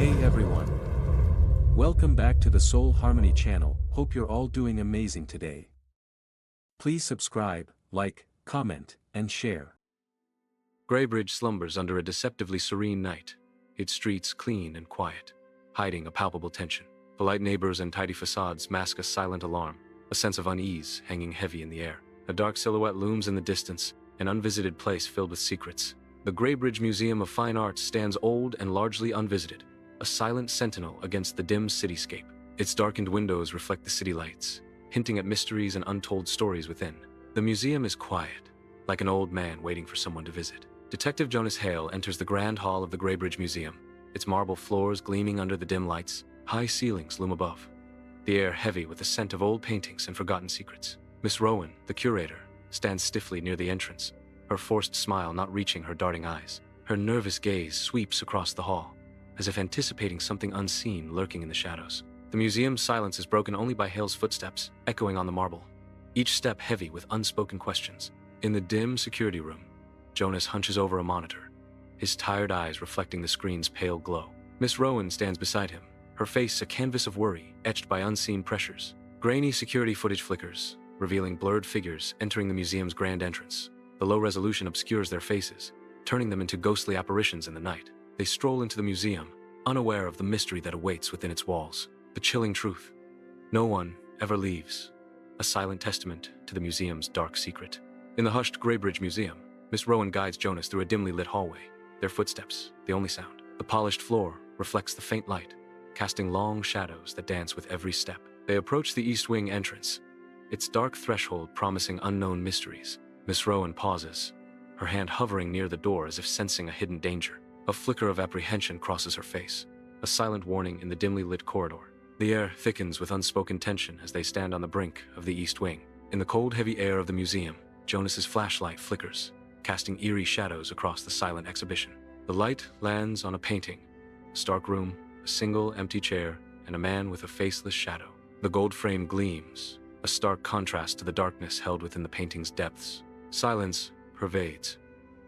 Hey everyone. Welcome back to the Soul Harmony channel. Hope you're all doing amazing today. Please subscribe, like, comment, and share. Greybridge slumbers under a deceptively serene night, its streets clean and quiet, hiding a palpable tension. Polite neighbors and tidy facades mask a silent alarm, a sense of unease hanging heavy in the air. A dark silhouette looms in the distance, an unvisited place filled with secrets. The Greybridge Museum of Fine Arts stands old and largely unvisited, a silent sentinel against the dim cityscape. Its darkened windows reflect the city lights, hinting at mysteries and untold stories within. The museum is quiet, like an old man waiting for someone to visit. Detective Jonas Hale enters the grand hall of the Greybridge Museum, its marble floors gleaming under the dim lights. High ceilings loom above, the air heavy with the scent of old paintings and forgotten secrets. Miss Rowan, the curator, stands stiffly near the entrance, her forced smile not reaching her darting eyes. Her nervous gaze sweeps across the hall, as if anticipating something unseen lurking in the shadows. The museum's silence is broken only by Hale's footsteps, echoing on the marble, each step heavy with unspoken questions. In the dim security room, Jonas hunches over a monitor, his tired eyes reflecting the screen's pale glow. Miss Rowan stands beside him, her face a canvas of worry, etched by unseen pressures. Grainy security footage flickers, revealing blurred figures entering the museum's grand entrance. The low resolution obscures their faces, turning them into ghostly apparitions in the night. They stroll into the museum, unaware of the mystery that awaits within its walls. The chilling truth: no one ever leaves, a silent testament to the museum's dark secret. In the hushed Greybridge Museum, Miss Rowan guides Jonas through a dimly lit hallway, their footsteps the only sound. The polished floor reflects the faint light, casting long shadows that dance with every step. They approach the East Wing entrance, its dark threshold promising unknown mysteries. Miss Rowan pauses, her hand hovering near the door as if sensing a hidden danger. A flicker of apprehension crosses her face, a silent warning in the dimly lit corridor. The air thickens with unspoken tension as they stand on the brink of the East Wing. In the cold, heavy air of the museum, Jonas's flashlight flickers, casting eerie shadows across the silent exhibition. The light lands on a painting, a stark room, a single empty chair, and a man with a faceless shadow. The gold frame gleams, a stark contrast to the darkness held within the painting's depths. Silence pervades,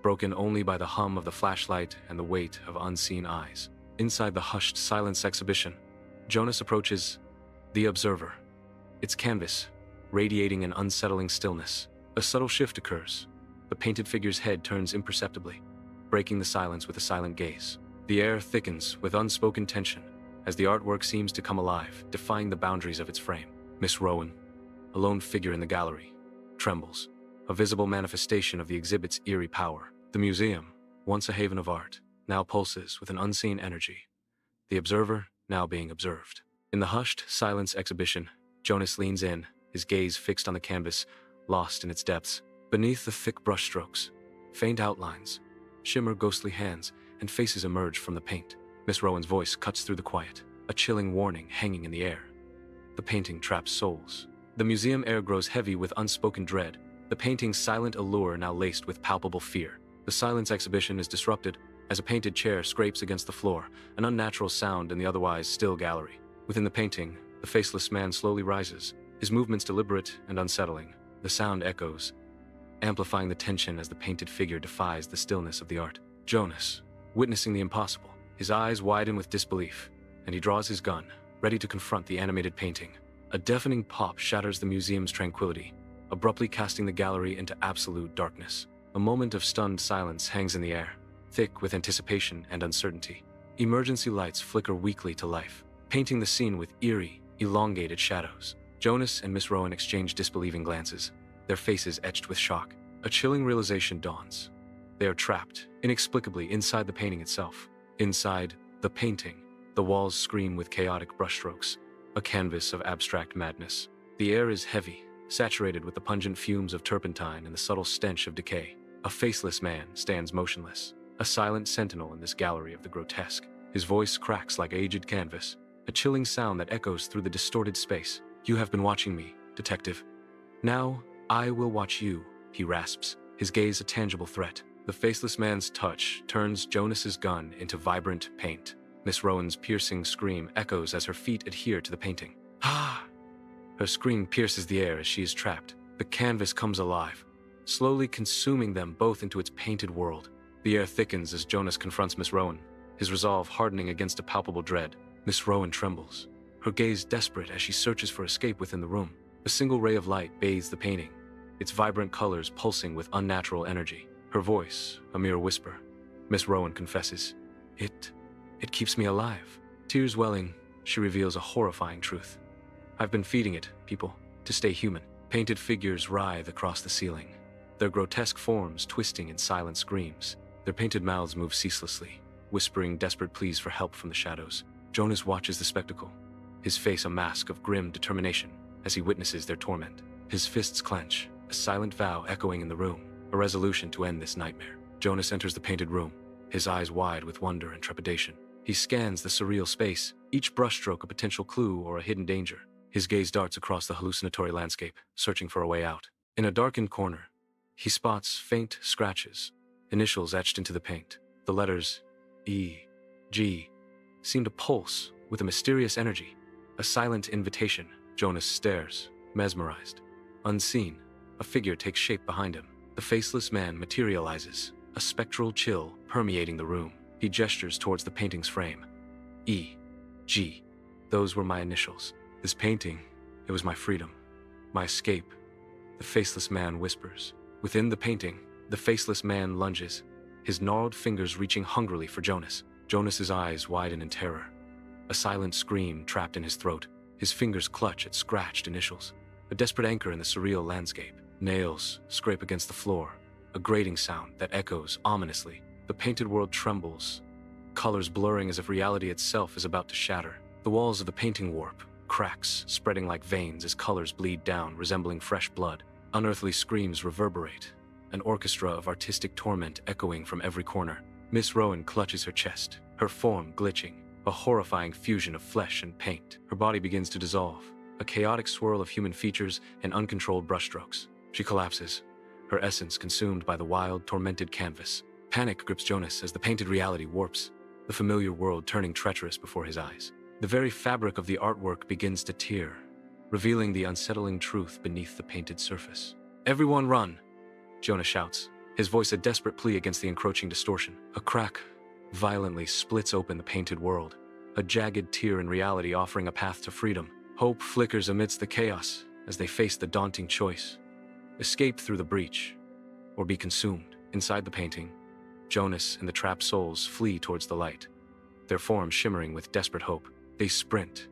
broken only by the hum of the flashlight and the weight of unseen eyes. Inside the hushed silence exhibition, Jonas approaches the observer, its canvas radiating an unsettling stillness. A subtle shift occurs. The painted figure's head turns imperceptibly, breaking the silence with a silent gaze. The air thickens with unspoken tension as the artwork seems to come alive, defying the boundaries of its frame. Miss Rowan, a lone figure in the gallery, trembles, a visible manifestation of the exhibit's eerie power. The museum, once a haven of art, now pulses with an unseen energy, the observer now being observed. In the hushed silence exhibition, Jonas leans in, his gaze fixed on the canvas, lost in its depths. Beneath the thick brushstrokes, faint outlines shimmer ghostly hands, and faces emerge from the paint. Miss Rowan's voice cuts through the quiet, a chilling warning hanging in the air. The painting traps souls. The museum air grows heavy with unspoken dread, the painting's silent allure now laced with palpable fear. The silence exhibition is disrupted as a painted chair scrapes against the floor, an unnatural sound in the otherwise still gallery. Within the painting, the faceless man slowly rises, his movements deliberate and unsettling. The sound echoes, amplifying the tension as the painted figure defies the stillness of the art. Jonas, witnessing the impossible, his eyes widen with disbelief, and he draws his gun, ready to confront the animated painting. A deafening pop shatters the museum's tranquility, abruptly casting the gallery into absolute darkness. A moment of stunned silence hangs in the air, thick with anticipation and uncertainty. Emergency lights flicker weakly to life, painting the scene with eerie, elongated shadows. Jonas and Miss Rowan exchange disbelieving glances, their faces etched with shock. A chilling realization dawns. They are trapped, inexplicably, inside the painting itself. Inside the painting, the walls scream with chaotic brushstrokes, a canvas of abstract madness. The air is heavy, saturated with the pungent fumes of turpentine and the subtle stench of decay. A faceless man stands motionless, a silent sentinel in this gallery of the grotesque. His voice cracks like aged canvas, a chilling sound that echoes through the distorted space. "You have been watching me, detective. Now, I will watch you," he rasps, his gaze a tangible threat. The faceless man's touch turns Jonas's gun into vibrant paint. Miss Rowan's piercing scream echoes as her feet adhere to the painting. "Ah!" Her scream pierces the air as she is trapped. The canvas comes alive, slowly consuming them both into its painted world. The air thickens as Jonas confronts Miss Rowan, his resolve hardening against a palpable dread. Miss Rowan trembles, her gaze desperate as she searches for escape within the room. A single ray of light bathes the painting, its vibrant colors pulsing with unnatural energy. Her voice, a mere whisper. Miss Rowan confesses, It keeps me alive." Tears welling, she reveals a horrifying truth. "I've been feeding it, people, to stay human." Painted figures writhe across the ceiling, their grotesque forms twisting in silent screams. Their painted mouths move ceaselessly, whispering desperate pleas for help from the shadows. Jonas watches the spectacle, his face a mask of grim determination as he witnesses their torment. His fists clench, a silent vow echoing in the room, a resolution to end this nightmare. Jonas enters the painted room, his eyes wide with wonder and trepidation. He scans the surreal space, each brushstroke a potential clue or a hidden danger. His gaze darts across the hallucinatory landscape, searching for a way out. In a darkened corner, he spots faint scratches, initials etched into the paint. The letters E, G seem to pulse with a mysterious energy, a silent invitation. Jonas stares, mesmerized. Unseen, a figure takes shape behind him. The faceless man materializes, a spectral chill permeating the room. He gestures towards the painting's frame. E, G, those were my initials. This painting, it was my freedom, my escape. The faceless man whispers. Within the painting, the faceless man lunges, his gnarled fingers reaching hungrily for Jonas. Jonas's eyes widen in terror, a silent scream trapped in his throat. His fingers clutch at scratched initials, a desperate anchor in the surreal landscape. Nails scrape against the floor, a grating sound that echoes ominously. The painted world trembles, colors blurring as if reality itself is about to shatter. The walls of the painting warp, cracks spreading like veins as colors bleed down, resembling fresh blood. Unearthly screams reverberate, an orchestra of artistic torment echoing from every corner. Miss Rowan clutches her chest, her form glitching, a horrifying fusion of flesh and paint. Her body begins to dissolve, a chaotic swirl of human features and uncontrolled brushstrokes. She collapses, her essence consumed by the wild, tormented canvas. Panic grips Jonas as the painted reality warps, the familiar world turning treacherous before his eyes. The very fabric of the artwork begins to tear, revealing the unsettling truth beneath the painted surface. "Everyone run!" Jonas shouts, his voice a desperate plea against the encroaching distortion. A crack violently splits open the painted world, a jagged tear in reality offering a path to freedom. Hope flickers amidst the chaos as they face the daunting choice: escape through the breach, or be consumed. Inside the painting, Jonas and the trapped souls flee towards the light, their forms shimmering with desperate hope. They sprint,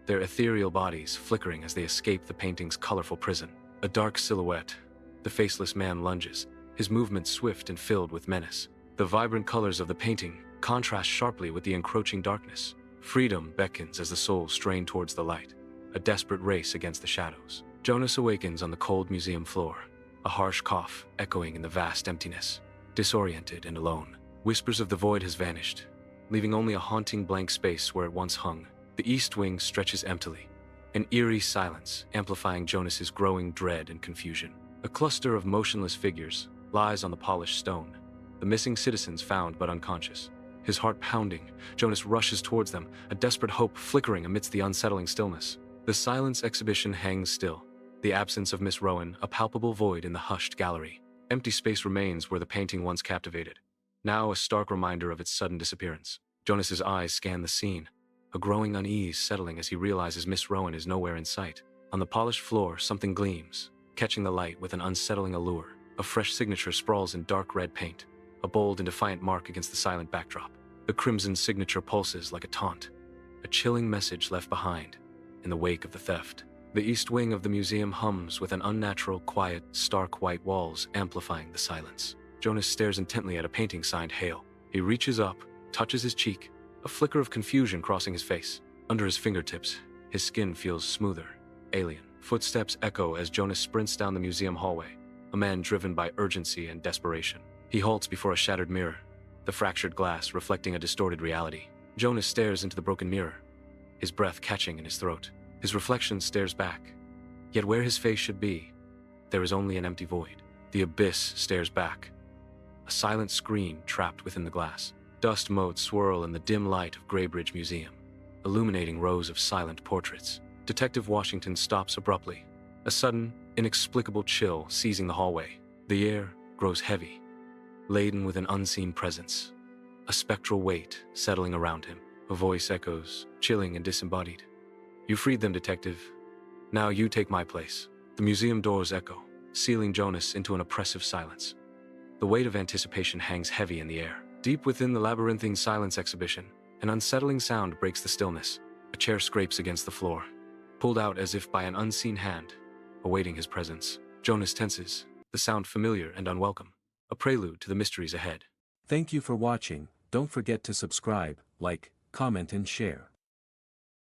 their ethereal bodies flickering as they escape the painting's colorful prison. A dark silhouette, the faceless man lunges, his movements swift and filled with menace. The vibrant colors of the painting contrast sharply with the encroaching darkness. Freedom beckons as the souls strain towards the light, a desperate race against the shadows. Jonas awakens on the cold museum floor, a harsh cough echoing in the vast emptiness. Disoriented and alone, whispers of the void has vanished, leaving only a haunting blank space where it once hung. The east wing stretches emptily, an eerie silence amplifying Jonas's growing dread and confusion. A cluster of motionless figures lies on the polished stone, the missing citizens found but unconscious. His heart pounding, Jonas rushes towards them, a desperate hope flickering amidst the unsettling stillness. The silence exhibition hangs still, the absence of Miss Rowan a palpable void in the hushed gallery. Empty space remains where the painting once captivated, now a stark reminder of its sudden disappearance. Jonas's eyes scan the scene, a growing unease settling as he realizes Miss Rowan is nowhere in sight. On the polished floor, something gleams, catching the light with an unsettling allure. A fresh signature sprawls in dark red paint, a bold and defiant mark against the silent backdrop. The crimson signature pulses like a taunt, a chilling message left behind in the wake of the theft. The east wing of the museum hums with an unnatural, quiet, stark white walls amplifying the silence. Jonas stares intently at a painting signed Hale. He reaches up, touches his cheek, a flicker of confusion crossing his face. Under his fingertips, his skin feels smoother, alien. Footsteps echo as Jonas sprints down the museum hallway, a man driven by urgency and desperation. He halts before a shattered mirror, the fractured glass reflecting a distorted reality. Jonas stares into the broken mirror, his breath catching in his throat. His reflection stares back, yet where his face should be, there is only an empty void. The abyss stares back, a silent scream trapped within the glass. Dust motes swirl in the dim light of Greybridge Museum, illuminating rows of silent portraits. Detective Washington stops abruptly, a sudden, inexplicable chill seizing the hallway. The air grows heavy, laden with an unseen presence. a spectral weight settling around him. A voice echoes, chilling and disembodied. You freed them, detective. Now you take my place. The museum doors echo, sealing Jonas into an oppressive silence. The weight of anticipation hangs heavy in the air. Deep within the labyrinthine silence exhibition, an unsettling sound breaks the stillness. A chair scrapes against the floor, pulled out as if by an unseen hand, awaiting his presence. Jonas tenses, the sound familiar and unwelcome, a prelude to the mysteries ahead. Thank you for watching. Don't forget to subscribe, like, comment and share.